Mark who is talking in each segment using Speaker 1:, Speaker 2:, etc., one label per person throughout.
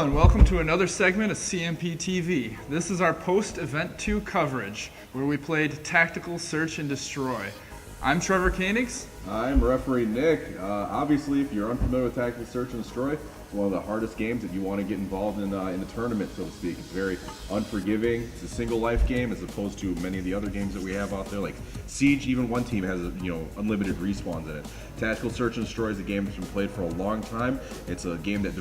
Speaker 1: Hello and welcome to another segment of CMP TV. This is our post-Event 2 coverage, where we played Tactical Search and Destroy. I'm Trevor Koenigs.
Speaker 2: I'm referee Nick. Obviously, if you're unfamiliar with Tactical Search and Destroy, it's one of the hardest games that you want to get involved in the tournament, so to speak. It's very unforgiving. It's a single life game as opposed to many of the other games that we have out there. Like Siege, even one team has unlimited respawns in it. Tactical Search and Destroy is a game that's been played for a long time. It's a game that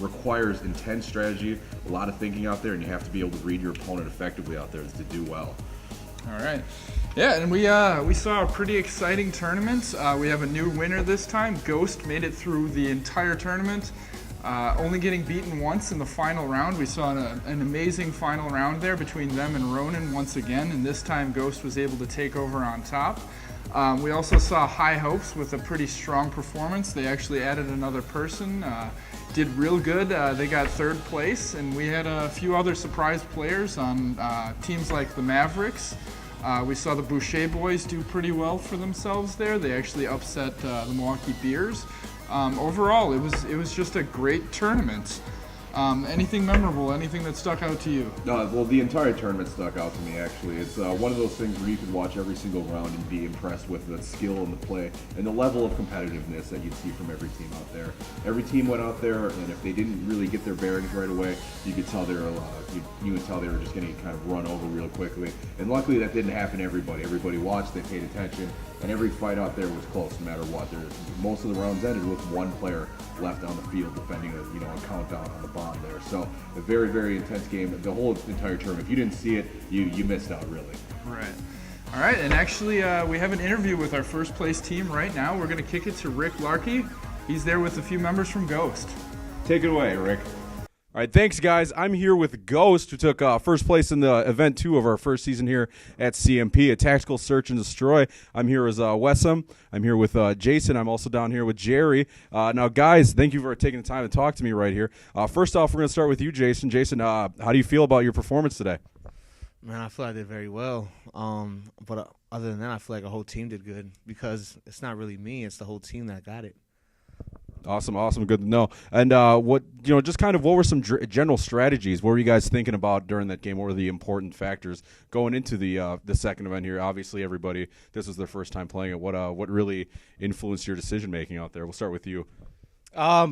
Speaker 2: requires intense strategy, a lot of thinking out there, and you have to be able to read your opponent effectively out there to do well.
Speaker 1: All right. Yeah, and we saw a pretty exciting tournament. We have a new winner this time. Ghost made it through the entire tournament, only getting beaten once in the final round. We saw an amazing final round there between them and Ronin once again, and this time Ghost was able to take over on top. We also saw High Hopes with a pretty strong performance. They actually added another person, did real good. They got third place, and we had a few other surprise players on teams like the Mavericks. We saw the Boucher boys do pretty well for themselves there. They actually upset the Milwaukee Beers. Overall, it was just a great tournament. Anything memorable? Anything that stuck out to you?
Speaker 2: Well, the entire tournament stuck out to me, actually. It's one of those things where you can watch every single round and be impressed with the skill and the play and the level of competitiveness that you'd see from every team out there. Every team went out there, and if they didn't really get their bearings right away, you could tell they were just going to kind of run over real quickly. And luckily, that didn't happen to everybody. Everybody watched, they paid attention, and every fight out there was close, no matter what. Most of the rounds ended with one player left on the field defending a countdown on the bomb there. So a very, very intense game. The whole entire tournament, if you didn't see it, you missed out, really.
Speaker 1: Right. All right, and actually we have an interview with our first place team right now. We're going to kick it to Rick Larkey. He's there with a few members from Ghost.
Speaker 2: Take it away, Rick.
Speaker 3: All right, thanks, guys. I'm here with Ghost, who took first place in the Event 2 of our first season here at CMP, a Tactical Search and Destroy. I'm here as Wessam. I'm here with Jason. I'm also down here with Jerry. Now, guys, thank you for taking the time to talk to me right here. First off, we're going to start with you, Jason. Jason, how do you feel about your performance today?
Speaker 4: Man, I feel I did very well. But other than that, I feel like our whole team did good because it's not really me. It's the whole team that got it.
Speaker 3: Awesome, good to know. And what were some general strategies? What were you guys thinking about during that game? What were the important factors going into the second event here? Obviously, everybody, this was their first time playing it. What really influenced your decision making out there? We'll start with you.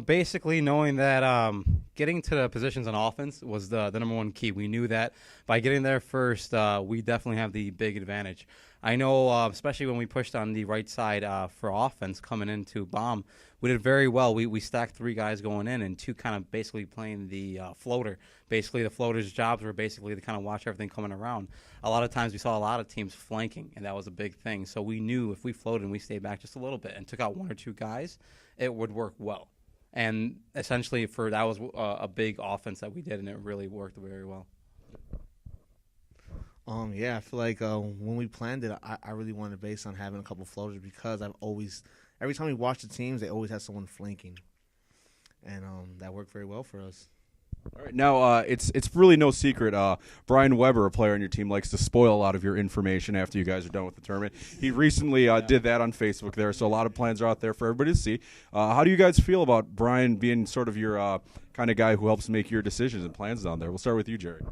Speaker 5: Basically knowing that getting to the positions on offense was the number one key. We knew that by getting there first, we definitely have the big advantage. I know, especially when we pushed on the right side for offense coming into bomb, we did very well. We stacked 3 guys going in and 2 kind of basically playing the floater. Basically, the floater's jobs were basically to kind of watch everything coming around. A lot of times we saw a lot of teams flanking, and that was a big thing. So we knew if we floated and we stayed back just a little bit and took out 1 or 2 guys, it would work well. And essentially, that was a big offense that we did, and it really worked very well.
Speaker 4: Yeah, I feel like when we planned it, I really wanted to base on having a couple floaters because every time we watch the teams, they always have someone flanking, and that worked very well for us.
Speaker 3: All right, now it's really no secret. Brian Weber, a player on your team, likes to spoil a lot of your information after you guys are done with the tournament. He recently did that on Facebook there, so a lot of plans are out there for everybody to see. How do you guys feel about Brian being sort of your kind of guy who helps make your decisions and plans down there? We'll start with you, Jerry.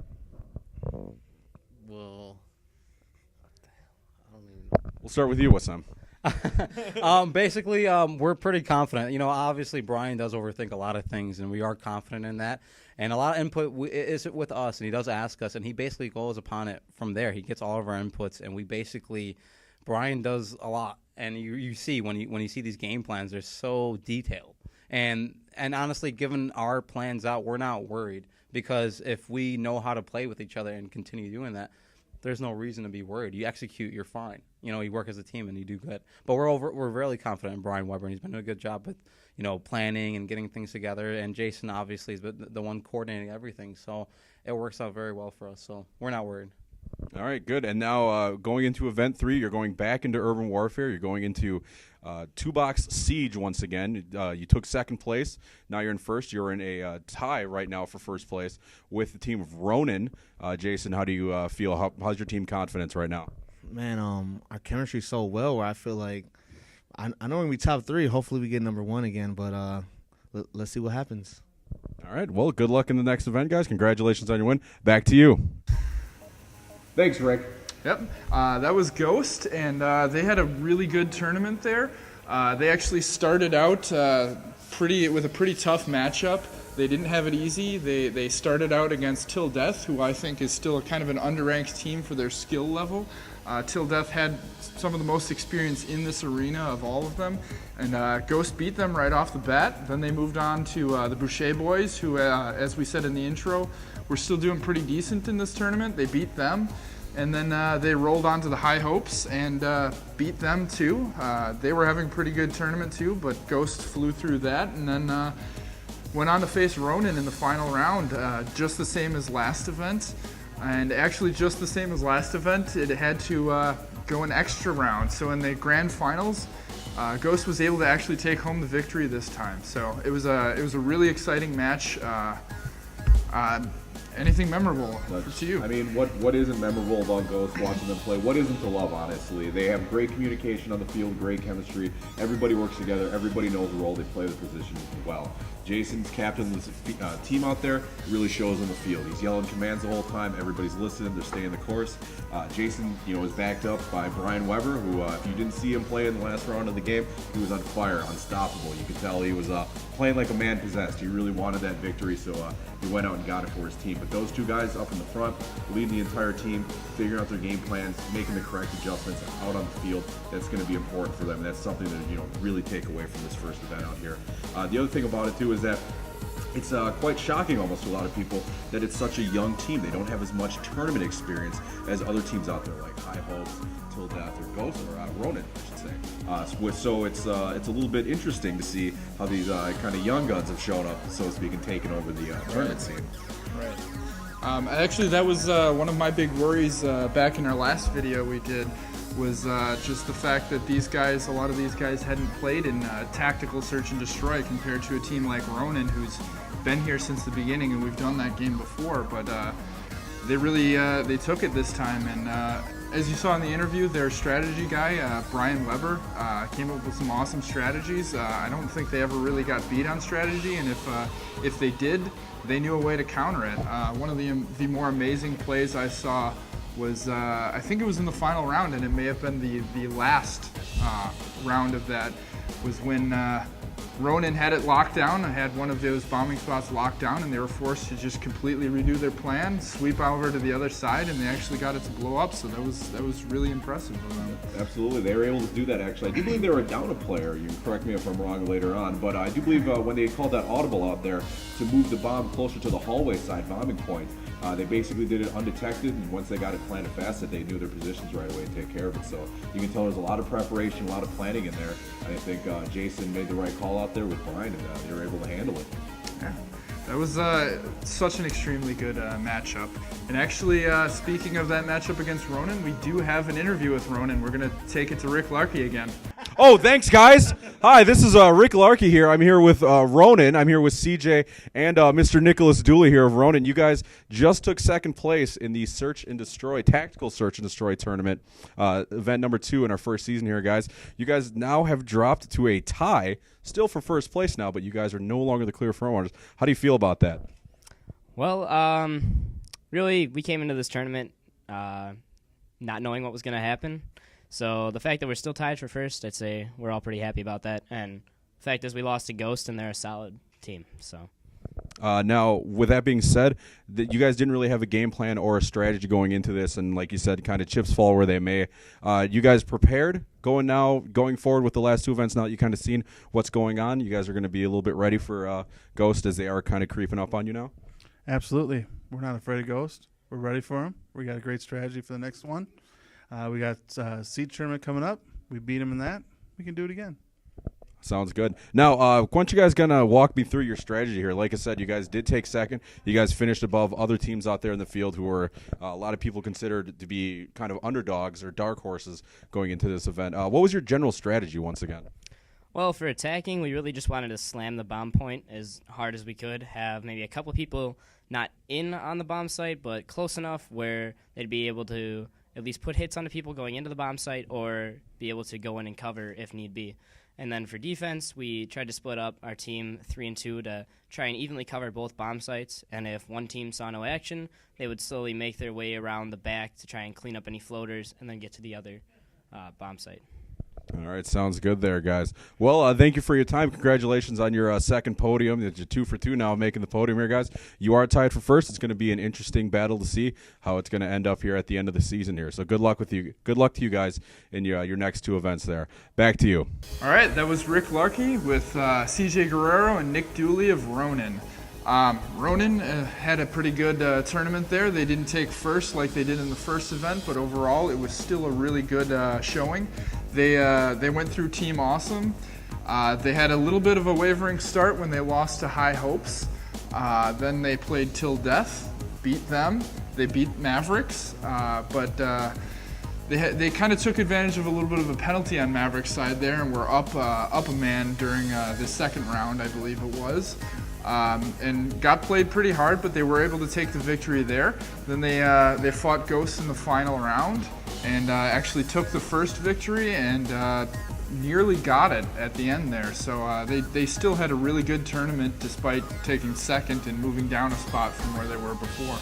Speaker 5: Well, I don't even know.
Speaker 3: We'll start with you, Wissam.
Speaker 5: Basically, we're pretty confident. Obviously, Brian does overthink a lot of things, and we are confident in that. And a lot of input is with us, and he does ask us, and he basically goes upon it from there. He gets all of our inputs, and Brian does a lot. And you see when you see these game plans, they're so detailed. And honestly, given our plans out, we're not worried because if we know how to play with each other and continue doing that, there's no reason to be worried. You execute, you're fine. You work as a team and you do good. But we're really confident in Brian Weber, and he's been doing a good job with planning and getting things together. And Jason obviously is the one coordinating everything, so it works out very well for us. So we're not worried.
Speaker 3: All right, good. And now going into Event 3, you're going back into Urban Warfare. You're going into 2-box Siege once again. You took second place. Now you're in first. You're in a tie right now for first place with the team of Ronin. Jason, how do you feel? How's your team confidence right now?
Speaker 4: Man, our chemistry's so well where I feel like I know we're going to be top 3. Hopefully we get number 1 again, but let's see what happens.
Speaker 3: All right. Well, good luck in the next event, guys. Congratulations on your win. Back to you.
Speaker 2: Thanks, Rick.
Speaker 1: Yep, that was Ghost, and they had a really good tournament there. They actually started out with a pretty tough matchup. They didn't have it easy. They started out against Til Death, who I think is still kind of an underranked team for their skill level. Til Death had some of the most experience in this arena of all of them, and Ghost beat them right off the bat. Then they moved on to the Boucher boys, who, as we said in the intro, were still doing pretty decent in this tournament. They beat them. And then they rolled on to the High Hopes and beat them too. They were having a pretty good tournament too, but Ghost flew through that and then went on to face Ronin in the final round, just the same as last event. And actually just the same as last event, it had to go an extra round. So in the grand finals, Ghost was able to actually take home the victory this time. So it was a really exciting match. Anything memorable to you?
Speaker 2: I mean, what isn't memorable about Ghost, watching them play? What isn't to love, honestly? They have great communication on the field, great chemistry. Everybody works together. Everybody knows the role. They play the position well. Jason's captain of the team out there really shows on the field. He's yelling commands the whole time. Everybody's listening. They're staying the course. Jason, is backed up by Brian Weber, who, if you didn't see him play in the last round of the game, he was on fire, unstoppable. You could tell he was playing like a man possessed. He really wanted that victory, so he went out and got it for his team. But those two guys up in the front, leading the entire team, figuring out their game plans, making the correct adjustments out on the field, that's going to be important for them. That's something to really take away from this first event out here. The other thing about it too is that it's quite shocking almost to a lot of people that it's such a young team. They don't have as much tournament experience as other teams out there like High Hopes, Til Death, or Ghost, or Ronin, I should say. So it's a little bit interesting to see how these kind of young guns have shown up, so to speak, and taken over the tournament scene.
Speaker 1: Right. Actually, that was one of my big worries back in our last video we did, was just the fact that a lot of these guys hadn't played in Tactical Search and Destroy compared to a team like Ronin, who's been here since the beginning, and we've done that game before, but they really they took it this time. And as you saw in the interview, their strategy guy, Brian Weber, came up with some awesome strategies. I don't think they ever really got beat on strategy, and if they did, they knew a way to counter it. One of the more amazing plays I saw was, I think it was in the final round, and it may have been the last round of that, was when Ronin had it locked down, had one of those bombing spots locked down, and they were forced to just completely redo their plan, sweep over to the other side, and they actually got it to blow up, so that was really impressive of them.
Speaker 2: Absolutely, they were able to do that actually. I do believe they were down a player, you can correct me if I'm wrong later on, but I do believe when they called that audible out there to move the bomb closer to the hallway side bombing point, they basically did it undetected, and once they got it planted fast, that they knew their positions right away to take care of it. So you can tell there's a lot of preparation, a lot of planning in there. And I think Jason made the right call out there with Brian, and they were able to handle it.
Speaker 1: Yeah. That was such an extremely good matchup. And actually, speaking of that matchup against Ronin, we do have an interview with Ronin. We're going to take it to Rick Larkey again.
Speaker 3: Oh, thanks, guys. Hi, this is Rick Larkey here. I'm here with Ronin. I'm here with CJ and Mr. Nicholas Dooley here of Ronin. You guys just took second place in the Search and Destroy, Tactical Search and Destroy tournament, event number 2 in our first season here, guys. You guys now have dropped to a tie, still for first place now, but you guys are no longer the clear front runners. How do you feel about that?
Speaker 6: Well, really, we came into this tournament not knowing what was going to happen. So the fact that we're still tied for first, I'd say we're all pretty happy about that. And the fact is we lost to Ghost, and they're a solid team. So
Speaker 3: now, with that being said, that you guys didn't really have a game plan or a strategy going into this, and like you said, kind of chips fall where they may. You guys prepared going forward with the last 2 events? Now that you kind of seen what's going on, you guys are going to be a little bit ready for Ghost as they are kind of creeping up on you now?
Speaker 7: Absolutely. We're not afraid of Ghost. We're ready for him. We got a great strategy for the next one. We got seed tournament coming up. We beat him in that. We can do it again.
Speaker 3: Sounds good. Now, why don't you guys gonna walk me through your strategy here? Like I said, you guys did take second. You guys finished above other teams out there in the field who were a lot of people considered to be kind of underdogs or dark horses going into this event. What was your general strategy once again?
Speaker 6: Well, for attacking, we really just wanted to slam the bomb point as hard as we could, have maybe a couple people not in on the bomb site, but close enough where they'd be able to at least put hits on the people going into the bomb site or be able to go in and cover if need be. And then for defense, we tried to split up our team 3 and 2 to try and evenly cover both bomb sites. And if one team saw no action, they would slowly make their way around the back to try and clean up any floaters and then get to the other bomb site.
Speaker 3: All right, sounds good there, guys. Well, thank you for your time. Congratulations on your second podium. You're 2 for 2 now, making the podium here, guys. You are tied for first. It's going to be an interesting battle to see how it's going to end up here at the end of the season here. So good luck with you. Good luck to you guys in your next 2 events there. Back to you.
Speaker 1: All right, that was Rick Larkey with CJ Guerrero and Nick Dooley of Ronin. Ronin had a pretty good tournament there. They didn't take first like they did in the first event, but overall it was still a really good showing. They went through Team Awesome. They had a little bit of a wavering start when they lost to High Hopes. Then they played Til Death, beat them. They beat Mavericks, but they kind of took advantage of a little bit of a penalty on Mavericks' side there, and were up a man during the second round, I believe it was. And got played pretty hard, but they were able to take the victory there. Then they fought Ghosts in the final round and actually took the first victory and nearly got it at the end there. So they still had a really good tournament despite taking second and moving down a spot from where they were before.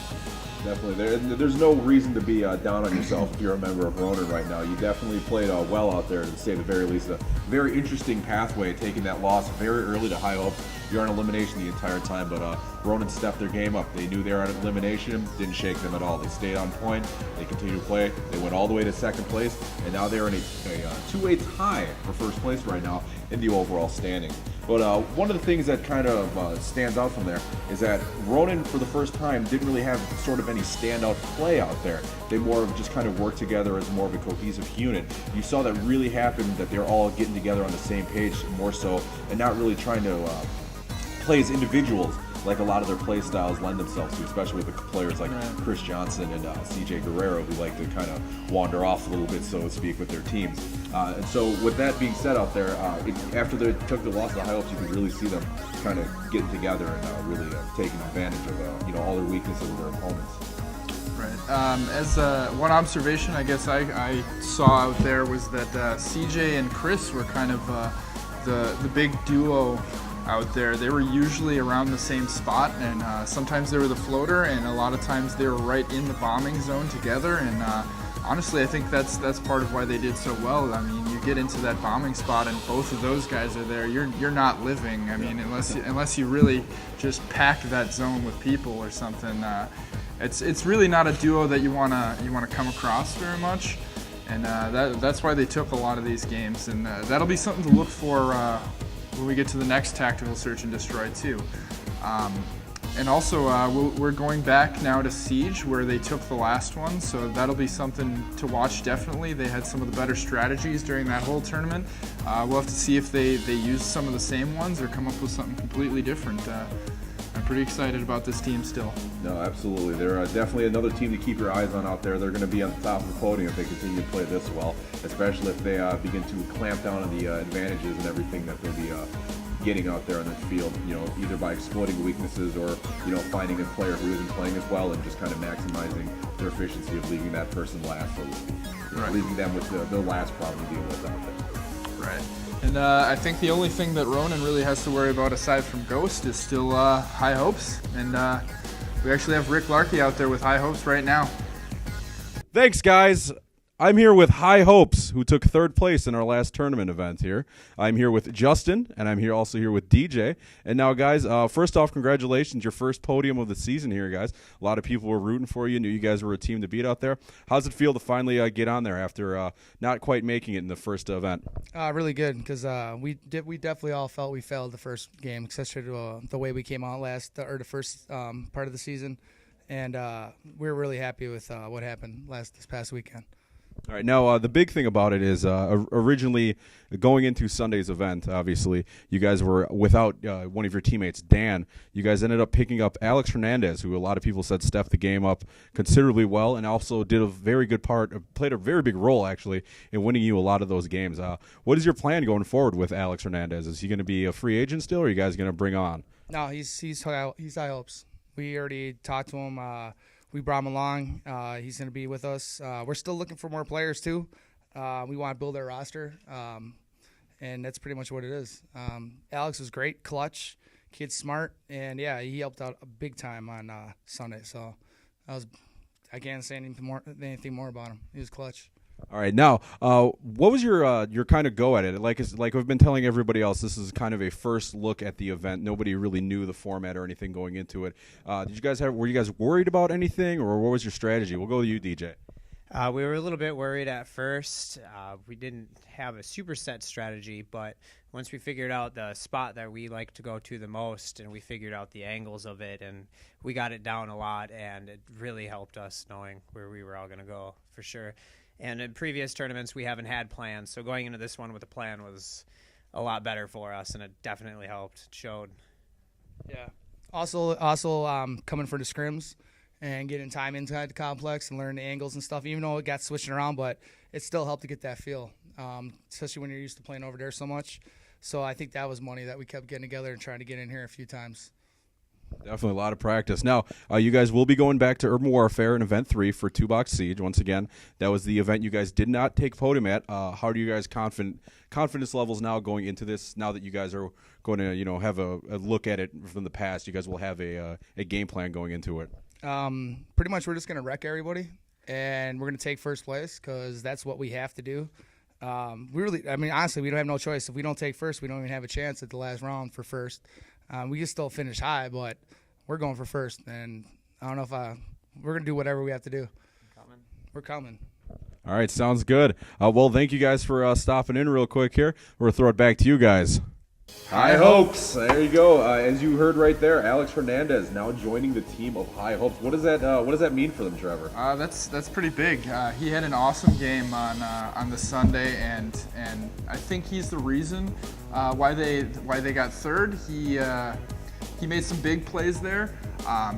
Speaker 2: Definitely. There's no reason to be down on yourself if you're a member of Ronin right now. You definitely played well out there, to say the very least. A very interesting pathway, taking that loss very early to High Hopes. You're on elimination the entire time, but Ronin stepped their game up. They knew they were on elimination, didn't shake them at all. They stayed on point, they continued to play, they went all the way to second place, and now they're in a 2-way tie for first place right now in the overall standings. But one of the things that kind of stands out from there is that Ronin, for the first time, didn't really have sort of any standout play out there. They more of just kind of worked together as more of a cohesive unit. You saw that really happen, that they're all getting together on the same page more so, and not really trying to play as individuals like a lot of their play styles lend themselves to, especially with the players like Chris Johnson and CJ Guerrero, who like to kind of wander off a little bit, so to speak, with their teams. And so with that being said out there, after they took the loss of the High Hopes, you could really see them kind of getting together and really taking advantage of all their weaknesses of their opponents.
Speaker 1: Right. As one observation, I guess I saw out there was that CJ and Chris were kind of the big duo out there. They were usually around the same spot, and sometimes they were the floater, and a lot of times they were right in the bombing zone together. And honestly, I think that's part of why they did so well. I mean, you get into that bombing spot, and both of those guys are there. You're not living. I mean, unless you really just pack that zone with people or something. It's really not a duo that you wanna come across very much, and that's why they took a lot of these games, and that'll be something to look for when we get to the next Tactical Search and Destroy too. And also, we're going back now to Siege, where they took the last one, so that'll be something to watch definitely. They had some of the better strategies during that whole tournament. We'll have to see if they use some of the same ones or come up with something completely different. I'm pretty excited about this team still. No,
Speaker 2: absolutely. They're definitely another team to keep your eyes on out there. They're going to be on the top of the podium if they continue to play this well, especially if they begin to clamp down on the advantages and everything that they'll be getting out there on the field, either by exploiting weaknesses or, finding a player who isn't playing as well and just kind of maximizing their efficiency of leaving that person last, so to speak.
Speaker 1: Right.
Speaker 2: Leaving them with the last problem to deal with out there.
Speaker 1: Right. And I think the only thing that Ronin really has to worry about aside from Ghost is still High Hopes. And we actually have Rick Larkey out there with High Hopes right now.
Speaker 3: Thanks, guys. I'm here with High Hopes, who took third place in our last tournament event here. I'm here with Justin, and I'm also here with DJ. And now, guys, first off, congratulations, your first podium of the season here, guys. A lot of people were rooting for you, knew you guys were a team to beat out there. How's it feel to finally get on there after not quite making it in the first event?
Speaker 8: Really good, because we definitely all felt we failed the first game, especially the way we came out the first part of the season. And we're really happy with what happened this past weekend.
Speaker 3: All right, now the big thing about it is originally going into Sunday's event, obviously, you guys were without one of your teammates, Dan. You guys ended up picking up Alex Hernandez, who a lot of people said stepped the game up considerably well and also did a very good played a very big role, actually, in winning you a lot of those games. What is your plan going forward with Alex Hernandez? Is he going to be a free agent still, or are you guys going to bring on?
Speaker 8: No, he's High Hopes. We already talked to him. We brought him along. He's going to be with us. We're still looking for more players, too. We want to build our roster. and that's pretty much what it is. Alex was great, clutch, kid's smart, and yeah, he helped out big time on Sunday. So I can't say anything more about him. He was clutch.
Speaker 3: All right, now, what was your kind of go at it? Like I've been telling everybody else, this is kind of a first look at the event. Nobody really knew the format or anything going into it. Were you guys worried about anything, or what was your strategy? We'll go with you, DJ.
Speaker 9: We were a little bit worried at first. We didn't have a super set strategy, but once we figured out the spot that we like to go to the most, and we figured out the angles of it, and we got it down a lot, and it really helped us knowing where we were all going to go for sure. And in previous tournaments, we haven't had plans, so going into this one with a plan was a lot better for us, and it definitely helped. It showed.
Speaker 8: Yeah. Also, coming for the scrims and getting time inside the complex and learning the angles and stuff, even though it got switching around, but it still helped to get that feel, especially when you're used to playing over there so much. So I think that was money that we kept getting together and trying to get in here a few times.
Speaker 3: Definitely a lot of practice. Now, you guys will be going back to Urban Warfare in Event 3 for 2-Box Siege. Once again, that was the event you guys did not take podium at. How do you guys confidence levels now going into this, now that you guys are going to have a look at it from the past? You guys will have a game plan going into it.
Speaker 8: Pretty much we're just going to wreck everybody, and we're going to take first place because that's what we have to do. Honestly, we don't have no choice. If we don't take first, we don't even have a chance at the last round for first. We can still finish high, but we're going for first, and I don't know if we're going to do whatever we have to do. We're coming.
Speaker 3: All right, sounds good. Well, thank you guys for stopping in real quick here. We're going to throw it back to you guys.
Speaker 2: High Hopes. There you go. As you heard right there, Alex Hernandez now joining the team of High Hopes. What does that mean for them, Trevor?
Speaker 1: That's pretty big. He had an awesome game on the Sunday, and I think he's the reason why they got third. He made some big plays there.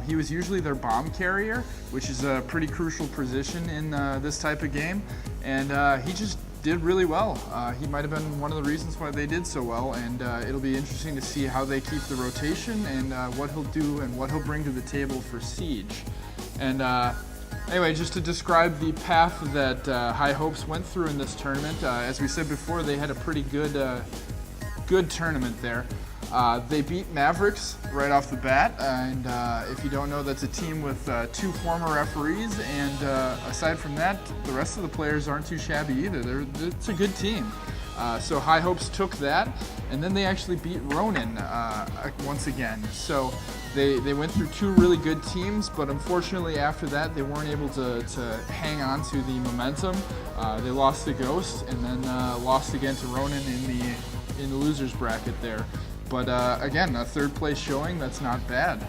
Speaker 1: He was usually their bomb carrier, which is a pretty crucial position in this type of game, and he just did really well. He might have been one of the reasons why they did so well, and it'll be interesting to see how they keep the rotation and what he'll do and what he'll bring to the table for Siege. And anyway, just to describe the path that High Hopes went through in this tournament, as we said before, they had a pretty good tournament there. They beat Mavericks right off the bat, and if you don't know, that's a team with 2 former referees, and aside from that, the rest of the players aren't too shabby either. It's a good team. So High Hopes took that, and then they actually beat Ronin once again. So they went through 2 really good teams, but unfortunately after that they weren't able to hang on to the momentum. They lost to Ghost, and then lost again to Ronin in the losers bracket there. But again, a 3rd place showing, that's not bad.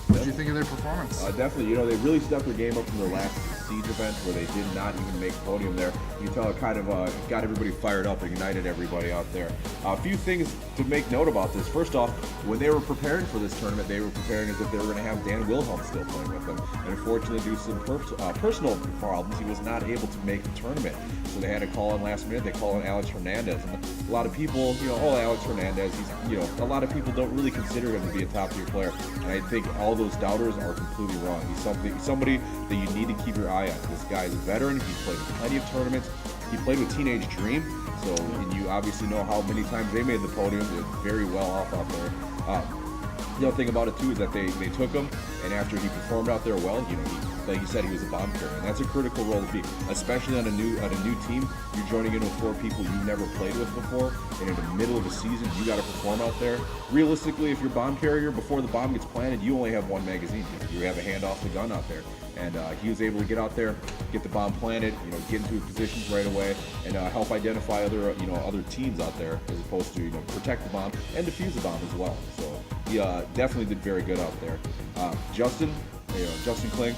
Speaker 1: What did you think of their performance?
Speaker 2: Definitely, they really stepped their game up from their last Siege event where they did not even make podium there. You can tell it kind of got everybody fired up, ignited everybody out there. A few things to make note about this. First off, when they were preparing for this tournament, they were preparing as if they were going to have Dan Wilhelm still playing with them. And unfortunately, due to some personal problems, he was not able to make the tournament. So they had to call in last minute. They call in Alex Hernandez. And a lot of people, Alex Hernandez, a lot of people don't really consider him to be a top-tier player. And I think all those doubters are completely wrong. He's somebody that you need to keep your eye on. This guy is a veteran. He's played in plenty of tournaments. He played with Teenage Dream, and you obviously know how many times they made the podium. They're very well off out there. The other thing about it too is that they took him, and after he performed out there well, like you said, he was a bomb carrier, and that's a critical role to be, especially on a new team. You're joining in with 4 people you've never played with before, and in the middle of a season, you got to perform out there. Realistically, if you're bomb carrier, before the bomb gets planted, you only have 1 magazine. You have a hand off the gun out there. And he was able to get out there, get the bomb planted, get into positions right away, and help identify other teams out there, as opposed to protect the bomb and defuse the bomb as well. So he definitely did very good out there. Justin Kling,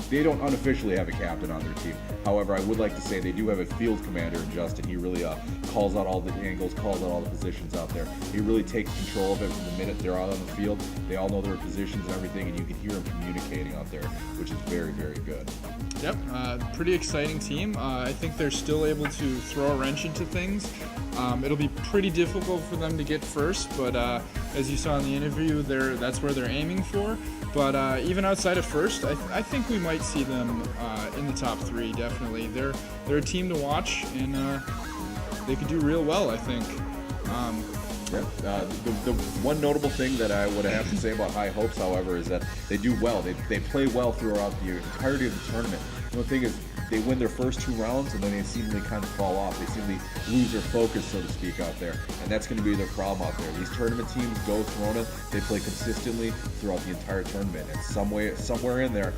Speaker 2: they don't unofficially have a captain on their team. However, I would like to say they do have a field commander in Justin. He really calls out all the angles, calls out all the positions out there. He really takes control of it from the minute they're out on the field. They all know their positions and everything, and you can hear them communicating out there, which is very, very good.
Speaker 1: Yep, pretty exciting team. I think they're still able to throw a wrench into things. It'll be pretty difficult for them to get first, but as you saw in the interview, that's where they're aiming for. But even outside of first, I think we might see them in the top 3. Definitely, they're a team to watch, and could do real well, I think.
Speaker 2: Yeah. The one notable thing that I would have to say about High Hopes, however, is that they do well. They play well throughout the entirety of the tournament. The thing is, they win their first 2 rounds and then they seemingly kind of fall off. They seemingly lose their focus, so to speak, out there. And that's going to be their problem out there. These tournament teams, Ghost, Ronin, they play consistently throughout the entire tournament. And somewhere in there,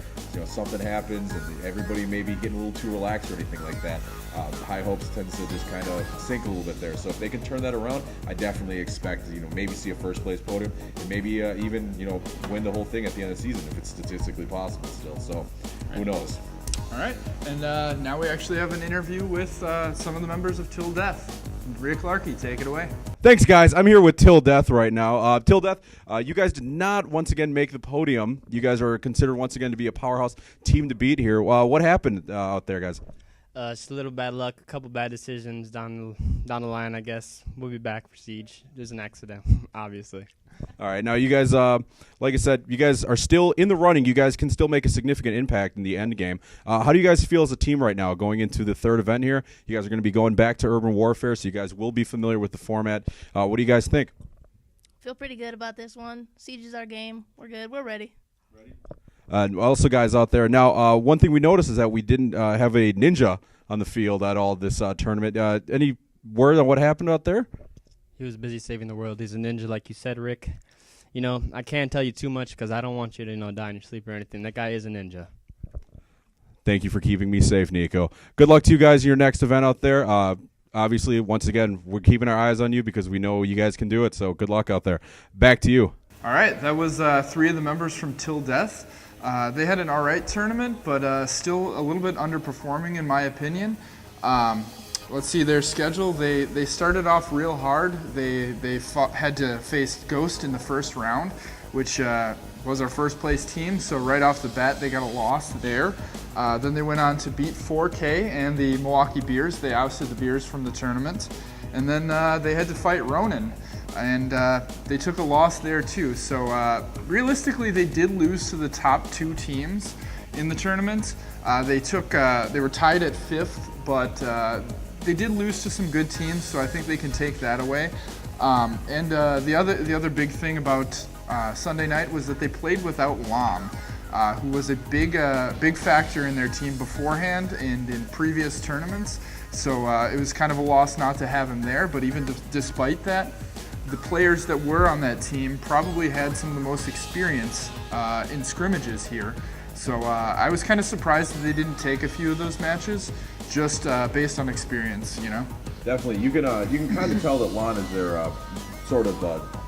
Speaker 2: something happens and everybody may be getting a little too relaxed or anything like that. High Hopes tends to just kind of sink a little bit there. So if they can turn that around, I definitely expect, maybe see a first place podium and maybe even, win the whole thing at the end of the season if it's statistically possible still. So who knows?
Speaker 1: All right, and now we actually have an interview with some of the members of Til Death. Rhea Clarkey, take it away.
Speaker 3: Thanks, guys. I'm here with Til Death right now. Til Death, you guys did not once again make the podium. You guys are considered once again to be a powerhouse team to beat here. What happened out there, guys?
Speaker 10: Just a little bad luck, a couple bad decisions down the line, I guess. We'll be back for Siege. There's an accident, obviously.
Speaker 3: All right, now you guys, like I said, you guys are still in the running. You guys can still make a significant impact in the end game. How do you guys feel as a team right now going into the 3rd event here? You guys are going to be going back to Urban Warfare, so you guys will be familiar with the format. What do you guys think?
Speaker 11: Feel pretty good about this one. Siege is our game. We're good. We're ready.
Speaker 3: Also, guys out there, now one thing we noticed is that we didn't have a ninja on the field at all this tournament. Any word on what happened out there?
Speaker 10: He was busy saving the world. He's a ninja, like you said, Rick. I can't tell you too much because I don't want you to die in your sleep or anything. That guy is a ninja.
Speaker 3: Thank you for keeping me safe, Nico. Good luck to you guys in your next event out there. Obviously, once again, we're keeping our eyes on you because we know you guys can do it, so good luck out there. Back to you.
Speaker 1: All right, that was 3 of the members from Til Death. They had an all right tournament, but still a little bit underperforming in my opinion. Let's see their schedule. They started off real hard. They had to face Ghost in the first round, which was our first place team. So right off the bat, they got a loss there. Then they went on to beat 4K and the Milwaukee Beers. They ousted the Beers from the tournament. And then they had to fight Ronin. And they took a loss there too. So realistically, they did lose to the top 2 teams in the tournament. They were tied at 5th, but they did lose to some good teams, so I think they can take that away. And the other big thing about Sunday night was that they played without Lam, who was a big factor in their team beforehand and in previous tournaments. So it was kind of a loss not to have him there. But even despite that, the players that were on that team probably had some of the most experience in scrimmages here. So I was kind of surprised that they didn't take a few of those matches, just based on experience,
Speaker 2: Definitely, you can kind of tell that Lon is their sort of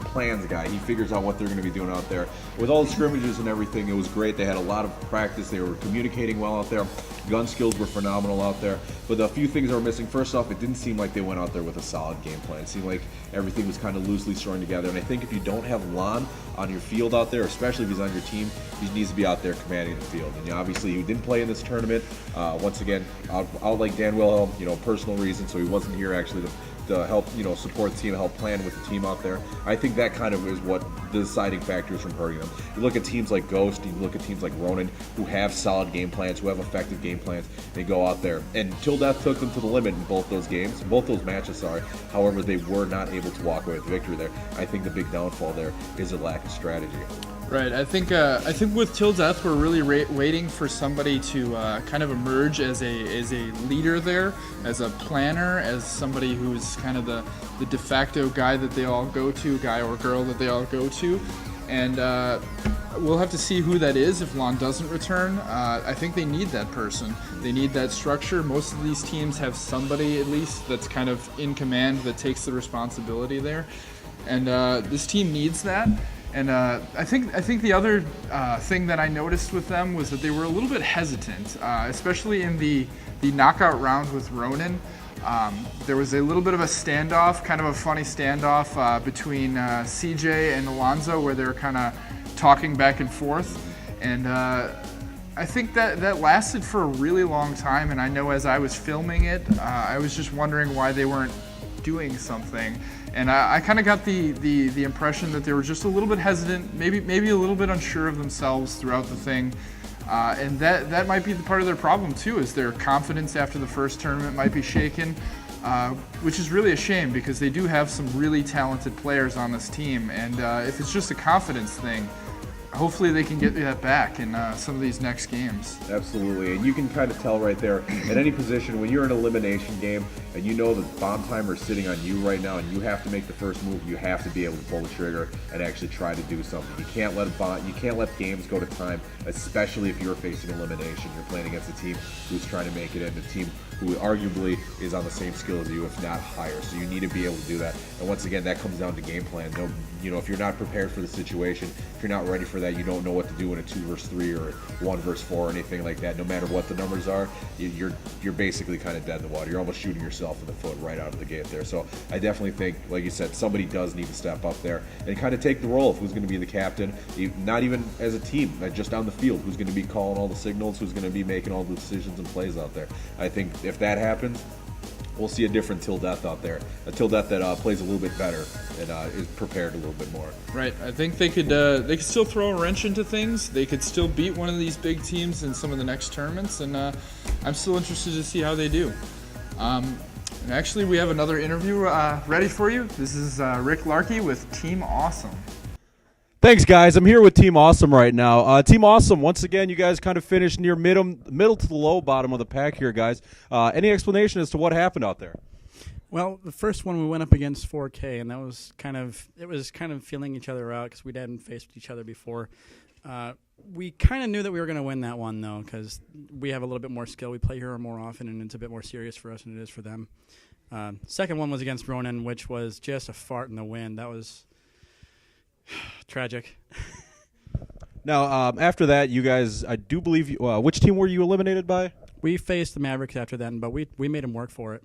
Speaker 2: plans guy. He figures out what they're going to be doing out there. With all the scrimmages and everything, it was great. They had a lot of practice. They were communicating well out there. Gun skills were phenomenal out there. But a few things that were missing. First off, it didn't seem like they went out there with a solid game plan. It seemed like everything was kind of loosely strung together. And I think if you don't have Lon on your field out there, especially if he's on your team, he needs to be out there commanding the field. And obviously, he didn't play in this tournament. Once again, out like Dan Wilhelm, personal reasons, so he wasn't here actually to help, support the team, help plan with the team out there. I think that kind of is what the deciding factor is from hurting them. You look at teams like Ghost, you look at teams like Ronin, who have solid game plans, who have effective game plans. They go out there, and Til Death took them to the limit in both those matches. However, they were not able to walk away with victory there. I think the big downfall there is a lack of strategy.
Speaker 1: Right. I think with Til Death, we're really waiting for somebody to kind of emerge as a leader there, as a planner, as somebody who's kind of the de facto guy that they all go to, guy or girl that they all go to, and we'll have to see who that is if Lon doesn't return. I think they need that person. They need that structure. Most of these teams have somebody at least that's kind of in command that takes the responsibility there, and this team needs that. And I think the other thing that I noticed with them was that they were a little bit hesitant, especially in the knockout round with Ronin. There was a little bit of a standoff, kind of a funny standoff between CJ and Alonzo, where they were kind of talking back and forth. And I think that lasted for a really long time. And I know as I was filming it, I was just wondering why they weren't doing something. And I kind of got the impression that they were just a little bit hesitant, maybe a little bit unsure of themselves throughout the thing. And that might be the part of their problem too, is their confidence after the first tournament might be shaken. which is really a shame because they do have some really talented players on this team. And if it's just a confidence thing, hopefully they can get that back in some of these next games.
Speaker 2: Absolutely, and you can kind of tell right there at any position when you're in an elimination game and you know the bomb timer is sitting on you right now and you have to make the first move, you have to be able to pull the trigger and actually try to do something. You can't let games go to time, especially if you're facing elimination. You're playing against a team who's trying to make it in, a team who arguably is on the same skill as you, if not higher. So you need to be able to do that. And once again, that comes down to game plan. If you're not prepared for the situation, if you're not ready for that, you don't know what to do in a 2 versus 3 or 1 versus 4 or anything like that. No matter what the numbers are, you're basically kind of dead in the water. You're almost shooting yourself in the foot right out of the gate there. So I definitely think, like you said, somebody does need to step up there and kind of take the role of who's going to be the captain, not even as a team, just on the field, who's going to be calling all the signals, who's going to be making all the decisions and plays out there. I think if that happens, we'll see a different Til Death out there. A Til Death that plays a little bit better and is prepared a little bit more.
Speaker 1: Right. I think they could still throw a wrench into things. They could still beat one of these big teams in some of the next tournaments, and I'm still interested to see how they do. And actually, we have another interview ready for you. This is Rick Larkey with Team Awesome.
Speaker 3: Thanks, guys. I'm here with Team Awesome right now. Team Awesome, once again, you guys kind of finished near middle to the low bottom of the pack here, guys. Any explanation as to what happened out there?
Speaker 12: Well, the first one we went up against 4K, and that was kind of feeling each other out because we hadn't faced each other before. We kind of knew that we were going to win that one, though, because we have a little bit more skill. We play here more often, and it's a bit more serious for us than it is for them. Second one was against Ronin, which was just a fart in the wind. That was tragic.
Speaker 3: Now, after that, you guys, I do believe, which team were you eliminated by?
Speaker 12: We faced the Mavericks after then, but we made them work for it.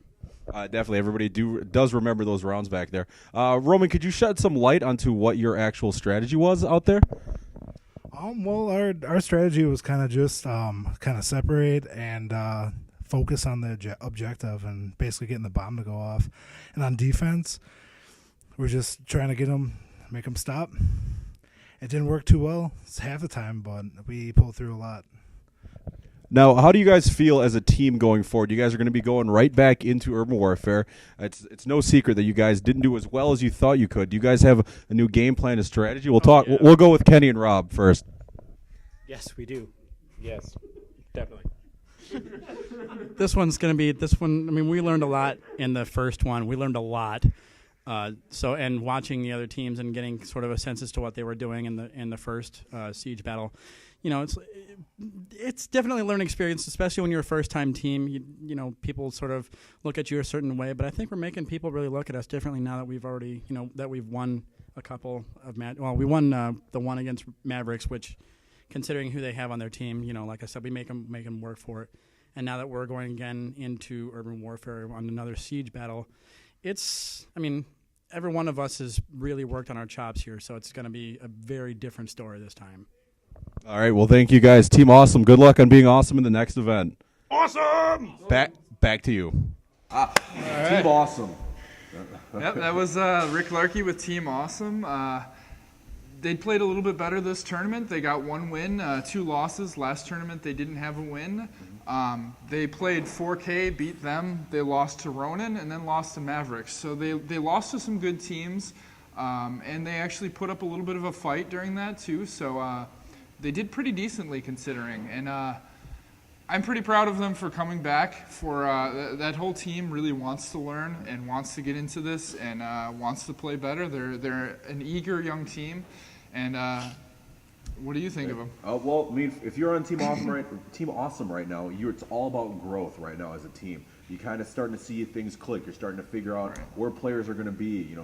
Speaker 3: Definitely, everybody does remember those rounds back there. Roman, could you shed some light onto what your actual strategy was out there?
Speaker 13: Well, our strategy was kind of just kind of separate and focus on the objective and basically getting the bomb to go off. And on defense, we're just trying to make them stop. It didn't work too well. It's half the time, but we pulled through a lot.
Speaker 3: Now, how do you guys feel as a team going forward? You guys are going to be going right back into urban warfare. It's no secret that you guys didn't do as well as you thought you could. Do you guys have a new game plan and strategy? We'll talk. Yeah. We'll go with Kenny and Rob first.
Speaker 14: Yes, we do. Yes, definitely.
Speaker 12: This one. I mean, we learned a lot in the first one. We learned a lot. And watching the other teams and getting sort of a sense as to what they were doing in the first siege battle, it's definitely a learning experience, especially when you're a first-time team. You know, people sort of look at you a certain way, but I think we're making people really look at us differently now that we've already, that we've won a couple of we won the one against Mavericks, which, considering who they have on their team, like I said, we make them work for it. And now that we're going again into urban warfare on another siege battle, every one of us has really worked on our chops here, so it's going to be a very different story this time.
Speaker 3: All right, well, thank you guys. Team Awesome, good luck on being awesome in the next event.
Speaker 2: Awesome!
Speaker 3: Back to you.
Speaker 1: Right.
Speaker 2: Team Awesome.
Speaker 1: Yep, that was Rick Larkey with Team Awesome. They played a little bit better this tournament. They got 1 win, 2 losses. Last tournament, they didn't have a win. They played 4K, beat them. They lost to Ronin and then lost to Mavericks. So they lost to some good teams, and they actually put up a little bit of a fight during that too. So they did pretty decently considering. And I'm pretty proud of them for coming back. For that whole team really wants to learn and wants to get into this and wants to play better. They're an eager young team. And what do you think of them?
Speaker 2: Well, I mean, if you're on Team Awesome right now, it's all about growth right now as a team. You're kind of starting to see things click. You're starting to figure out where players are going to be.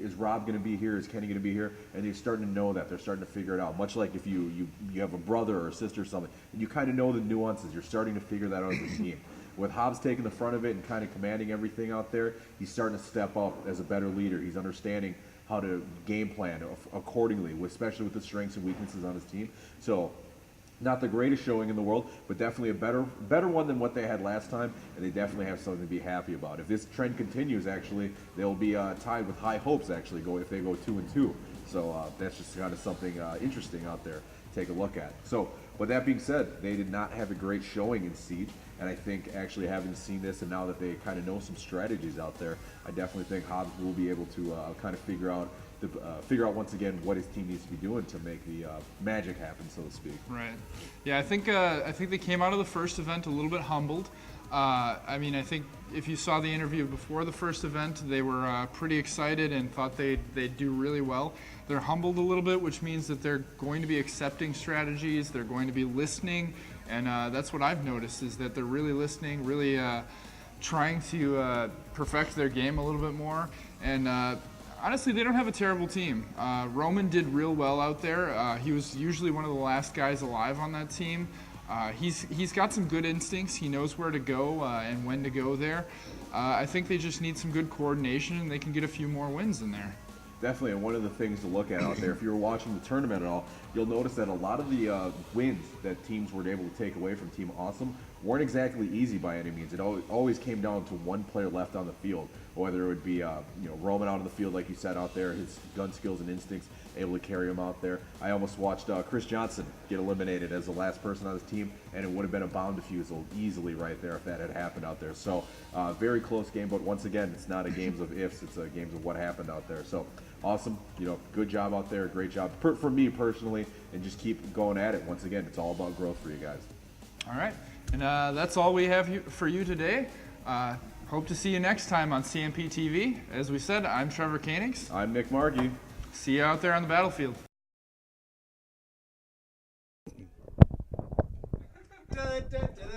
Speaker 2: Is Rob going to be here? Is Kenny going to be here? And they're starting to know that. They're starting to figure it out. Much like if you have a brother or a sister or something, and you kind of know the nuances. You're starting to figure that out as a team. With Hobbs taking the front of it and kind of commanding everything out there, he's starting to step up as a better leader. He's understanding how to game plan accordingly, especially with the strengths and weaknesses on his team. So, not the greatest showing in the world, but definitely a better one than what they had last time, and they definitely have something to be happy about. If this trend continues, actually, they'll be tied with high hopes, actually, if they go 2-2. So that's just kind of something interesting out there to take a look at. So, with that being said, they did not have a great showing in Siege. And I think actually having seen this and now that they kind of know some strategies out there, I definitely think Hobbs will be able to kind of figure out once again what his team needs to be doing to make the magic happen, so to speak.
Speaker 1: Right. Yeah, I think they came out of the first event a little bit humbled. I mean, I think if you saw the interview before the first event, they were pretty excited and thought they'd do really well. They're humbled a little bit, which means that they're going to be accepting strategies, they're going to be listening, and that's what I've noticed is that they're really listening, really trying to perfect their game a little bit more. And honestly, they don't have a terrible team. Roman did real well out there. He was usually one of the last guys alive on that team. He's got some good instincts. He knows where to go and when to go there. I think they just need some good coordination, and they can get a few more wins in there.
Speaker 2: Definitely, and one of the things to look at out there, if you were watching the tournament at all, you'll notice that a lot of the wins that teams were able to take away from Team Awesome weren't exactly easy by any means. It always came down to one player left on the field, whether it would be Roman out on the field, like you said, out there, his gun skills and instincts able to carry him out there. I almost watched Chris Johnson get eliminated as the last person on his team, and it would have been a bound defusal easily right there if that had happened out there. So very close game, but once again, it's not a games of ifs, it's a games of what happened out there. So awesome, good job out there, great job for me personally, and just keep going at it. Once again, it's all about growth for you guys.
Speaker 1: All right, and that's all we have for you today. Hope to see you next time on CMP TV. As we said, I'm Trevor Koenigs.
Speaker 2: I'm Nick Margie.
Speaker 1: See you out there on the battlefield.
Speaker 4: Da, da, da, da.